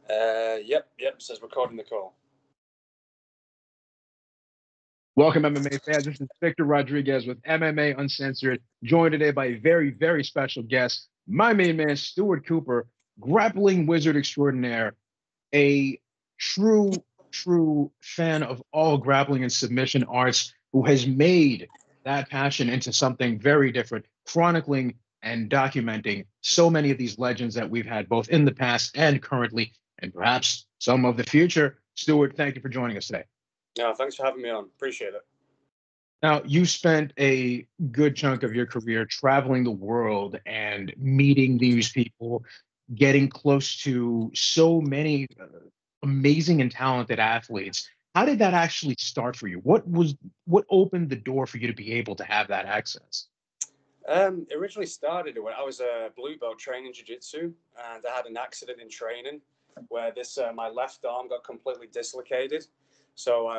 Yep. Says recording the call. Welcome, MMA fans. This is Victor Rodriguez with MMA Uncensored, joined today by a very, very special guest, my main man, Stuart Cooper, grappling wizard extraordinaire, a true fan of all grappling and submission arts, who has made that passion into something very different, chronicling and documenting so many of these legends that we've had both in the past and currently, and perhaps some of the future. Stuart, thank you for joining us today. No, thanks for having me on. Appreciate it. Now, you spent a good chunk of your career traveling the world and meeting these people, getting close to so many amazing and talented athletes. How did that actually start for you? What opened the door for you to be able to have that access? It originally started when I was a blue belt training jiu-jitsu, and I had an accident in training where this my left arm got completely dislocated. So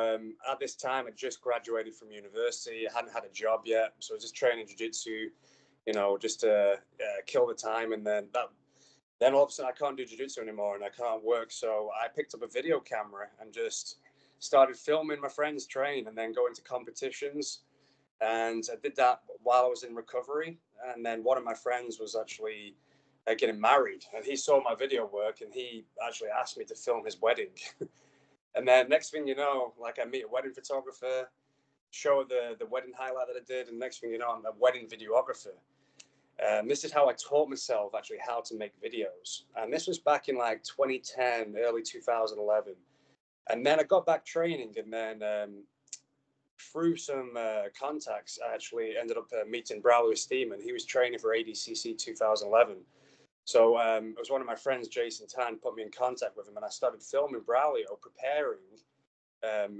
at this time, I just graduated from university. I hadn't had a job yet, so I was just training jiu-jitsu, just to kill the time. And then all of a sudden, I can't do jiu-jitsu anymore, and I can't work. So I picked up a video camera and just started filming my friends train, and then going to competitions. And I did that while I was in recovery. And then one of my friends was actually getting married, and he saw my video work, and he actually asked me to film his wedding. And then next thing you know, like I meet a wedding photographer, show the wedding highlight that I did, and next thing you know, I'm a wedding videographer. This is how I taught myself actually how to make videos. And this was back in like 2010, early 2011. And then I got back training, and then through some contacts, I actually ended up meeting Braulio Steeman. He was training for ADCC 2011. So it was one of my friends, Jason Tan, put me in contact with him, and I started filming Braulio preparing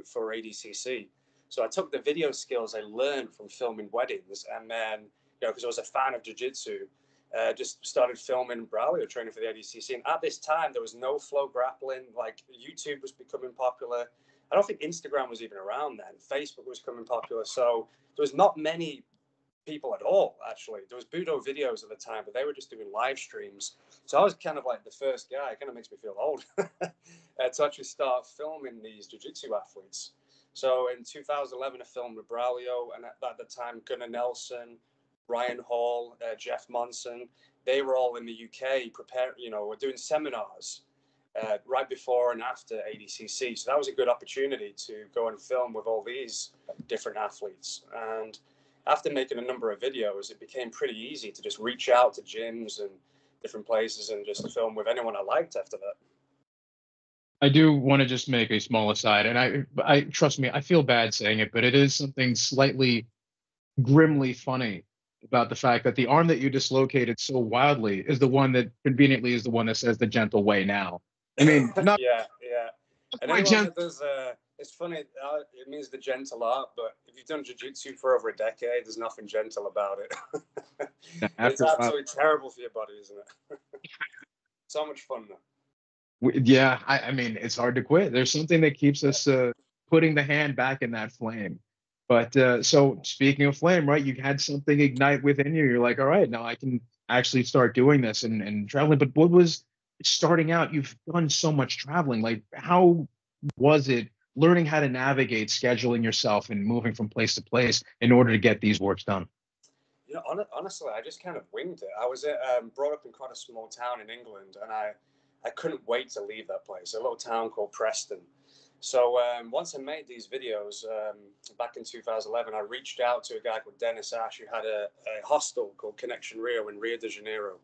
for ADCC. So I took the video skills I learned from filming weddings, and then, because I was a fan of jiu-jitsu, just started filming Braulio training for the ADCC. And at this time, there was no flow grappling. Like, YouTube was becoming popular. I don't think Instagram was even around then. Facebook was becoming popular. So there was not many people at all, actually. There was Budo videos at the time, but they were just doing live streams. So I was kind of like the first guy. It kind of makes me feel old to actually start filming these jiu-jitsu athletes. So in 2011, I filmed with Braulio, and at the time, Gunnar Nelson, Ryan Hall, Jeff Monson, they were all in the UK we're doing seminars right before and after ADCC. So that was a good opportunity to go and film with all these different athletes. And after making a number of videos, it became pretty easy to just reach out to gyms and different places and just film with anyone I liked after that. I do want to just make a small aside, and I trust me, I feel bad saying it, but it is something slightly grimly funny about the fact that the arm that you dislocated so wildly is the one that conveniently is the one that says the gentle way now. I mean, not yeah. And quite anyone gentle. that does, it's funny, it means the gentle art, but if you've done jiu-jitsu for over a decade, there's nothing gentle about it. It's After a while, absolutely terrible for your body, isn't it? So much fun, though. yeah, I mean, it's hard to quit. There's something that keeps us putting the hand back in that flame. But so speaking of flame, right? You had something ignite within you. You're like, all right, now I can actually start doing this and traveling. But what was starting out? You've done so much traveling. Like, how was it learning how to navigate scheduling yourself and moving from place to place in order to get these works done? Honestly, I just kind of winged it. I was brought up in quite a small town in England, and I couldn't wait to leave that place, a little town called Preston. So once I made these videos back in 2011, I reached out to a guy called Dennis Ash, who had a hostel called Connection Rio in Rio de Janeiro.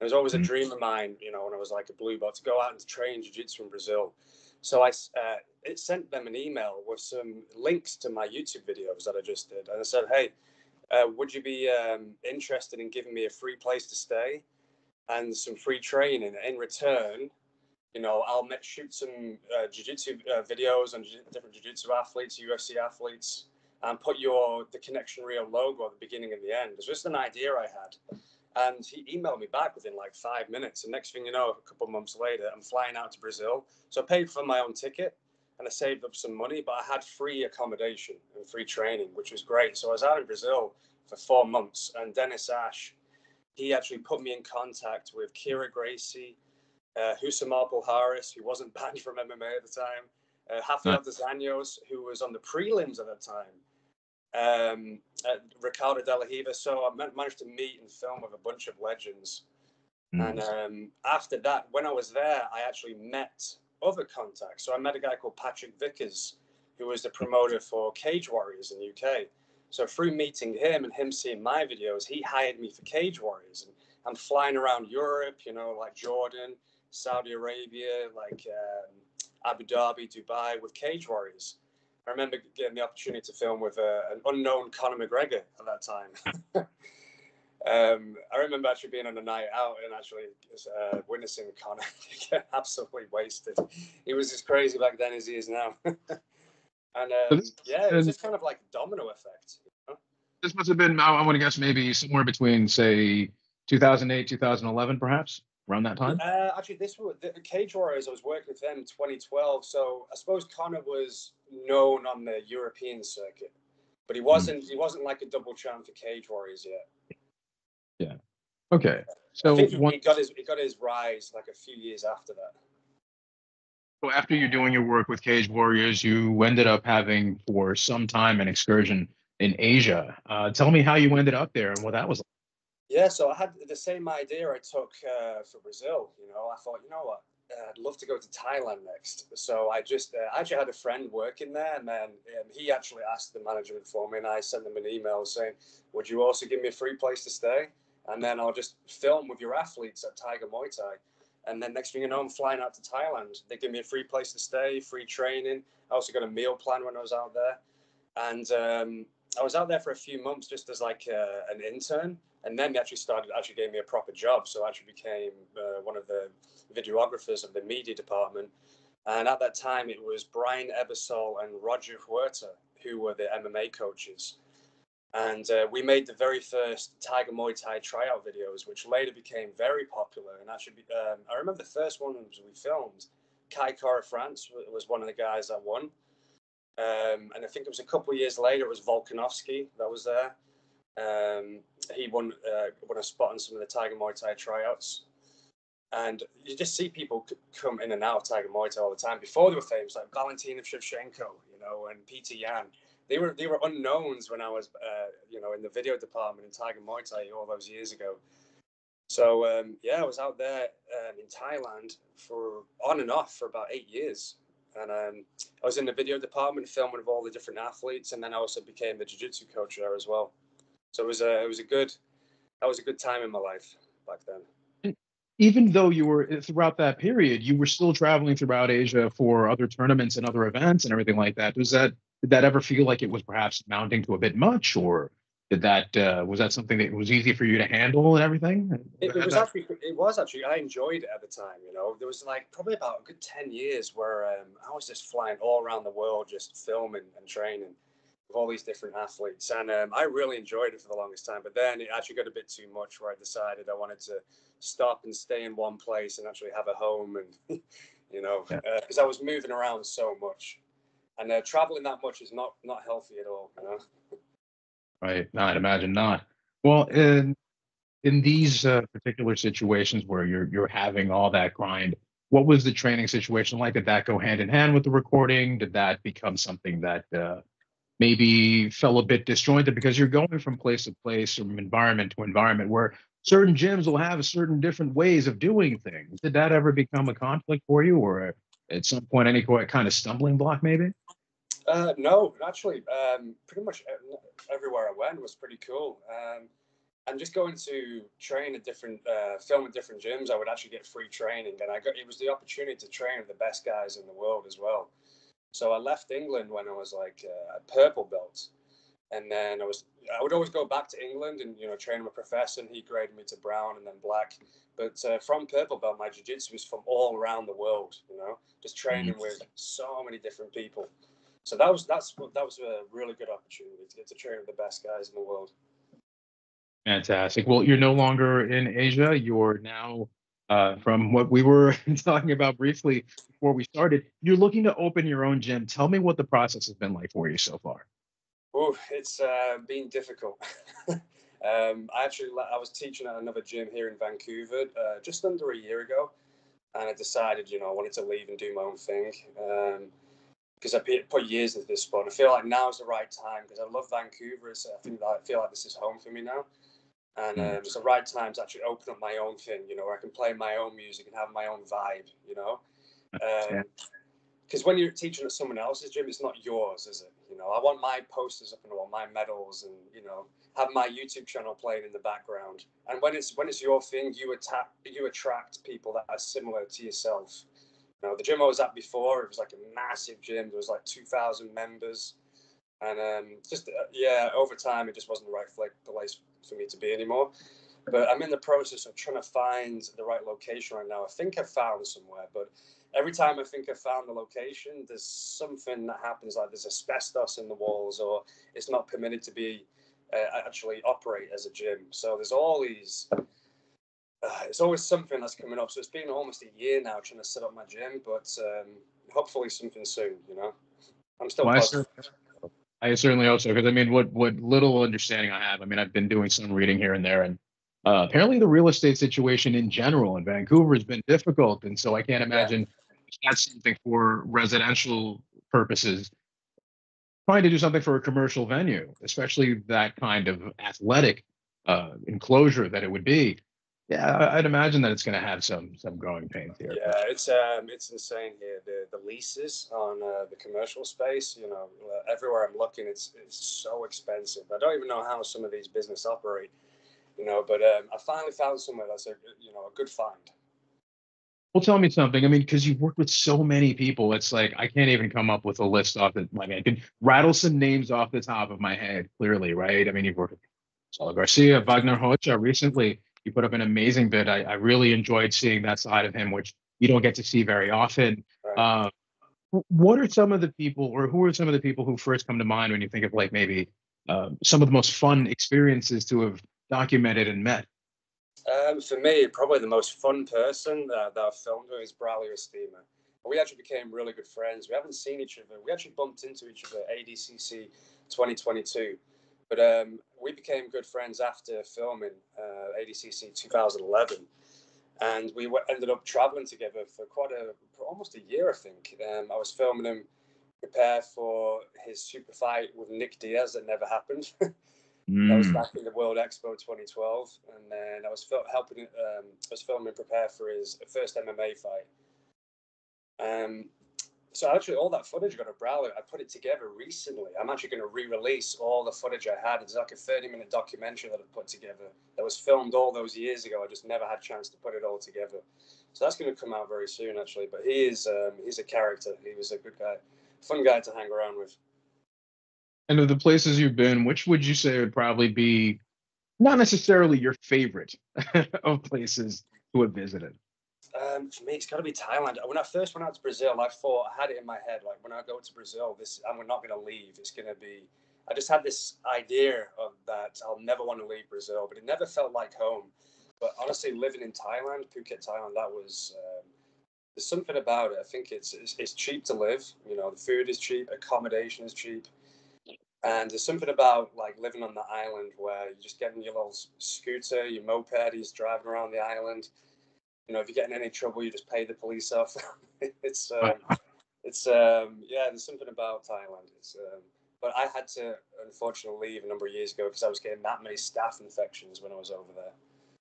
It was always a dream of mine, when I was like a blue belt, to go out and to train jiu-jitsu in Brazil. So it sent them an email with some links to my YouTube videos that I just did. And I said, hey, would you be interested in giving me a free place to stay and some free training? In return, I'll shoot some jiu-jitsu videos on different jiu-jitsu athletes, UFC athletes, and put the Connection Rio logo at the beginning and the end. It was just an idea I had. And he emailed me back within like 5 minutes. And next thing you know, a couple of months later, I'm flying out to Brazil. So I paid for my own ticket and I saved up some money, but I had free accommodation and free training, which was great. So I was out in Brazil for 4 months. And Dennis Ash, he actually put me in contact with Kira Gracie, Husamal Harris, who wasn't banned from MMA at the time, Rafael dos Anjos, who was on the prelims at the time, Ricardo De La Riva. So I managed to meet and film with a bunch of legends. And after that, when I was there, I actually met other contacts. So I met a guy called Patrick Vickers, who was the promoter for Cage Warriors in the UK. So through meeting him and him seeing my videos, he hired me for Cage Warriors. And I'm flying around Europe, you know, like Jordan, Saudi Arabia, like Abu Dhabi, Dubai, with Cage Warriors. I remember getting the opportunity to film with an unknown Conor McGregor at that time. I remember actually being on a night out and actually witnessing Conor get absolutely wasted. He was as crazy back then as he is now. And yeah, it was just kind of like a domino effect. You know? This must have been, I want to guess, maybe somewhere between, say, 2008, 2011, perhaps, around that time? Actually, this was the Cage Warriors. I was working with them in 2012. So I suppose Conor was known on the European circuit, but he wasn't like a double champ for Cage Warriors yet. Yeah. Okay. So I think he got his rise like a few years after that. So after you're doing your work with Cage Warriors, you ended up having for some time an excursion in Asia. Tell me how you ended up there and what that was like. Yeah, so I had the same idea I took for Brazil. You know, I thought, you know what, I'd love to go to Thailand next. So I just actually had a friend working there, and then he actually asked the management for me, and I sent them an email saying, would you also give me a free place to stay? And then I'll just film with your athletes at Tiger Muay Thai. And then next thing you know, I'm flying out to Thailand. They give me a free place to stay, free training. I also got a meal plan when I was out there. And I was out there for a few months just as like an intern. And then they actually gave me a proper job. So I actually became one of the videographers of the media department. And at that time, it was Brian Ebersol and Roger Huerta, who were the MMA coaches. And we made the very first Tiger Muay Thai tryout videos, which later became very popular. And actually, I remember the first one we filmed. Kai Kara France was one of the guys that won. And I think it was a couple of years later, it was Volkanovski that was there. He won a spot on some of the Tiger Muay Thai tryouts. And you just see people come in and out of Tiger Muay Thai all the time. Before they were famous, like Valentina Shevchenko, you know, and Peter Yan. They were unknowns when I was, you know, in the video department in Tiger Muay Thai all those years ago. So yeah, I was out there in Thailand for on and off for about 8 years, and I was in the video department filming with all the different athletes, and then I also became the jiu-jitsu coach there as well. So it was a good time in my life back then. Even though you were throughout that period, you were still traveling throughout Asia for other tournaments and other events and everything like that. Did that ever feel like it was perhaps mounting to a bit much, or was that something that was easy for you to handle and everything? It was actually I enjoyed it at the time. You know, there was like probably about a good 10 years where I was just flying all around the world, just filming and training with all these different athletes, and I really enjoyed it for the longest time. But then it actually got a bit too much, where I decided I wanted to stop and stay in one place and actually have a home, and you know, because I was moving around so much, and traveling that much is not healthy at all. You know. Right. No, I'd imagine not. Well, in these particular situations where you're having all that grind, what was the training situation like? Did that go hand in hand with the recording? Did that become something that maybe fell a bit disjointed because you're going from place to place, from environment to environment, where certain gyms will have certain different ways of doing things? Did that ever become a conflict for you, or at some point any kind of stumbling block, maybe? No, actually, pretty much everywhere I went was pretty cool. And just going to train at different, film at different gyms, I would actually get free training, and it was the opportunity to train with the best guys in the world as well. So I left England when I was like a purple belt, and then I would always go back to England and, you know, train with a professor, and he graded me to brown and then black. But from purple belt, my jiu-jitsu was from all around the world, you know, just training with so many different people. So that was a really good opportunity to get to train with the best guys in the world. Fantastic. Well, you're no longer in Asia. You're now, from what we were talking about briefly before we started, you're looking to open your own gym. Tell me what the process has been like for you so far. Oh, it's been difficult. I was teaching at another gym here in Vancouver just under a year ago, and I decided, I wanted to leave and do my own thing. Because I put years into this sport. I feel like now's the right time because I love Vancouver. So I feel like this is home for me now. And it's the right time to actually open up my own thing, where I can play my own music and have my own vibe, Because when you're teaching at someone else's gym, it's not yours, is it? I want my posters up on the wall, my medals, and have my YouTube channel playing in the background. And when it's your thing, you attract people that are similar to yourself. The gym I was at before, it was like a massive gym. There was like 2,000 members, and over time, it just wasn't the right place for me to be anymore. But I'm in the process of trying to find the right location right now. I think I've found somewhere, but every time I think I've found the location, there's something that happens, like there's asbestos in the walls, or it's not permitted to be actually operate as a gym. So there's all these. It's always something that's coming up. So it's been almost a year now trying to set up my gym, but hopefully something soon. I'm still positive. I certainly hope so, because I mean, what little understanding I have, I mean, I've been doing some reading here and there, and apparently the real estate situation in general in Vancouver has been difficult, and so I can't imagine that's something for residential purposes. Trying to do something for a commercial venue, especially that kind of athletic enclosure that it would be. Yeah, I'd imagine that it's going to have some growing pains here. Yeah, it's insane here. The leases on the commercial space, everywhere I'm looking, it's so expensive. I don't even know how some of these businesses operate, But I finally found somewhere that's a good find. Well, tell me something. I mean, because you've worked with so many people, it's like I can't even come up with a list off the. Like I can rattle some names off the top of my head. Clearly, right? I mean, you've worked with Saul Garcia, Wagner Hocha. Recently, you put up an amazing bid. I really enjoyed seeing that side of him, which you don't get to see very often. Right. What are some of the people, or who are some of the people who first come to mind when you think of like maybe some of the most fun experiences to have documented and met? For me, probably the most fun person that I've filmed with is Bradley Steamer. We actually became really good friends. We haven't seen each other. We actually bumped into each other at ADCC 2022. But we became good friends after filming ADCC 2011. And we ended up traveling together for almost a year, I think. I was filming him prepare for his super fight with Nick Diaz that never happened. That was back in the World Expo 2012, and then I was helping. I was filming prepare for his first MMA fight. So actually, all that footage I got of Bradley, I put it together recently. I'm actually going to re-release all the footage I had. It's like a 30-minute documentary that I put together that was filmed all those years ago. I just never had a chance to put it all together. So that's going to come out very soon, actually. But he's a character. He was a good guy, fun guy to hang around with. And of the places you've been, which would you say would probably be not necessarily your favorite of places to have visited? For me, it's got to be Thailand. When I first went out to Brazil, I thought I had it in my head, like when I go to Brazil, I'm not going to leave. It's going to be. I just had this idea of that I'll never want to leave Brazil, but it never felt like home. But honestly, living in Thailand, Phuket, Thailand, that was. There's something about it. I think it's cheap to live. The food is cheap, accommodation is cheap. And there's something about like living on the island where you're just getting your little scooter, your moped, you're just driving around the island. If you get in any trouble, you just pay the police off. There's something about Thailand. But I had to unfortunately leave a number of years ago because I was getting that many staph infections when I was over there.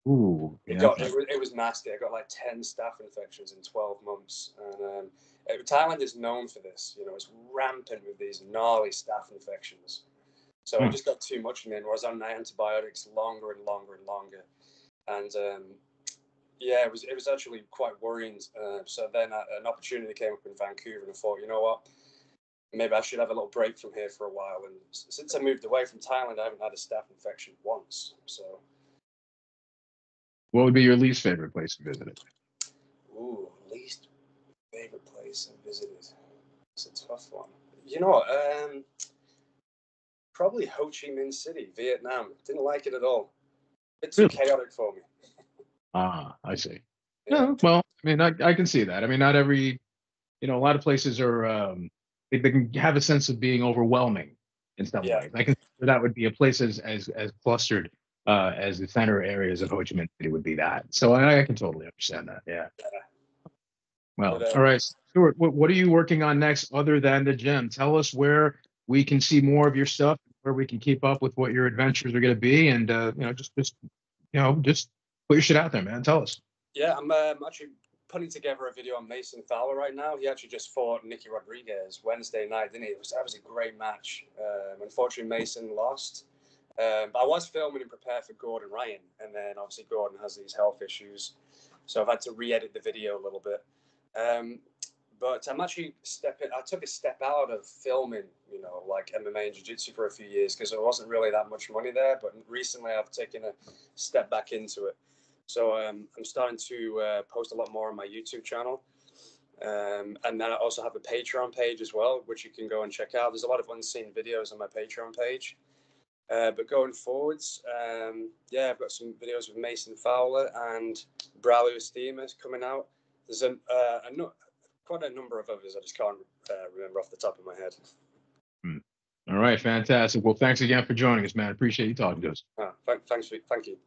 Ooh, it was nasty. I got like 10 staph infections in 12 months, and Thailand is known for this. It's rampant with these gnarly staph infections. So I just got too much in me, and I was on antibiotics longer and longer and longer, and it was actually quite worrying. So then an opportunity came up in Vancouver, and I thought, you know what, maybe I should have a little break from here for a while. And since I moved away from Thailand, I haven't had a staph infection once. So. What would be your least favorite place to visit? Ooh, least favorite place I visited. It's a tough one. You know what? Probably Ho Chi Minh City, Vietnam. Didn't like it at all. It's too chaotic for me. I see. Yeah. No, well, I mean, I can see that. I mean, not every, a lot of places are, they can have a sense of being overwhelming in some ways. I consider that would be a place as clustered as the center areas of Ho Chi Minh City would be that. So I can totally understand that. Yeah. Well, But all right, Stuart, what are you working on next other than the gym? Tell us where we can see more of your stuff, where we can keep up with what your adventures are going to be, and just put your shit out there, man. Tell us. yeah, I'm actually putting together a video on Mason Fowler right now. He actually just fought Nicky Rodriguez Wednesday night, didn't he? That was a great match. Unfortunately, Mason lost. But I was filming and prepared for Gordon Ryan, and then obviously Gordon has these health issues, so I've had to re-edit the video a little bit. But I'm actually I took a step out of filming, like MMA and jiu-jitsu for a few years because there wasn't really that much money there. But recently I've taken a step back into it. So I'm starting to post a lot more on my YouTube channel. And then I also have a Patreon page as well, which you can go and check out. There's a lot of unseen videos on my Patreon page. But going forwards, I've got some videos with Mason Fowler and Braulio Estemas coming out. There's quite a number of others. I just can't remember off the top of my head. All right, fantastic. Well, thanks again for joining us, man. Appreciate you talking to us. Thank you.